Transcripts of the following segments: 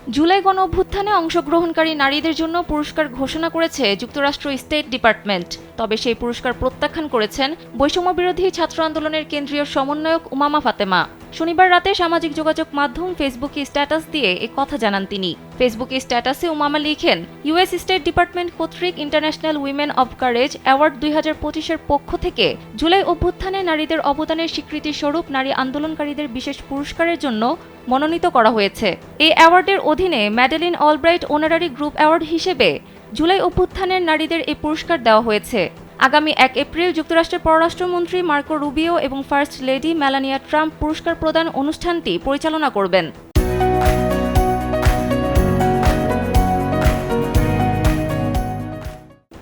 জুলাই গণঅভ্যুত্থানে অংশগ্রহণকারী নারীদের জন্য পুরস্কার ঘোষণা করেছে যুক্তরাষ্ট্র স্টেট ডিপার্টমেন্ট। তবে সেই পুরস্কার প্রত্যাখ্যান করেছেন বৈষম্যবিরোধী ছাত্র আন্দোলনের কেন্দ্রীয় সমন্বয়ক উমামা ফাতেমা। শনিবার রাতে সামাজিক যোগাযোগ মাধ্যম ফেসবুকে স্ট্যাটাস দিয়ে এ কথা জানান তিনি। ফেসবুকে স্ট্যাটাসে উমামা লিখেন, ইউএস স্টেট ডিপার্টমেন্ট কর্তৃক International Women of Courage Award 2025-এর পক্ষ থেকে জুলাই অভ্যুত্থানে নারীদের অবদানের স্বীকৃতি স্বরূপ নারী আন্দোলনকারীদের বিশেষ পুরস্কারের জন্য মনোনীত করা হয়েছে। এই অ্যাওয়ার্ডের অধীনে Madeleine Albright honorary group award হিসেবে জুলাই অভ্যুত্থানের নারীদের এই পুরস্কার দেওয়া হয়েছে। আগামী 1 এপ্রিল যুক্তরাষ্ট্রের পররাষ্ট্রমন্ত্রী মার্কো রুবিও এবং ফার্স্ট লেডি মেলানিয়া ট্রাম্প পুরস্কার প্রদান অনুষ্ঠানটি পরিচালনা করবেন।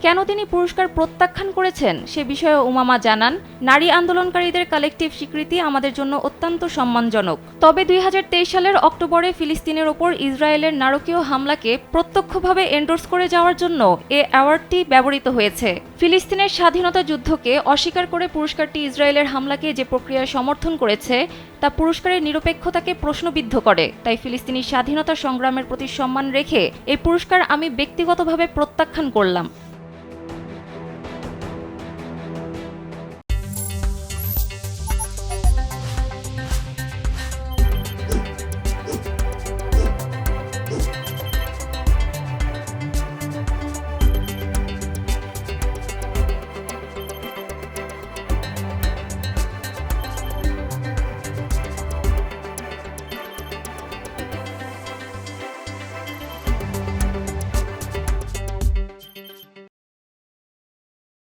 কেন তিনি পুরস্কার প্রত্যাখ্যান করেছেন সে বিষয়ে উমামা জানান, নারী আন্দোলনকারীদের কালেকটিভ স্বীকৃতি আমাদের জন্য অত্যন্ত সম্মানজনক। তবে 2023 সালের অক্টোবরে ফিলিস্তিনের ওপর ইসরায়েলের নারকীয় হামলাকে প্রত্যক্ষভাবে এন্ডোর্স করে যাওয়ার জন্য এ অ্যাওয়ার্ডটি ব্যবহৃত হয়েছে। ফিলিস্তিনের স্বাধীনতা যুদ্ধকে অস্বীকার করে পুরস্কারটি ইসরায়েলের হামলাকে যে প্রক্রিয়ায় সমর্থন করেছে তা পুরস্কারের নিরপেক্ষতাকে প্রশ্নবিদ্ধ করে। তাই ফিলিস্তিনি স্বাধীনতা সংগ্রামের প্রতি সম্মান রেখে এই পুরস্কার আমি ব্যক্তিগতভাবে প্রত্যাখ্যান করলাম।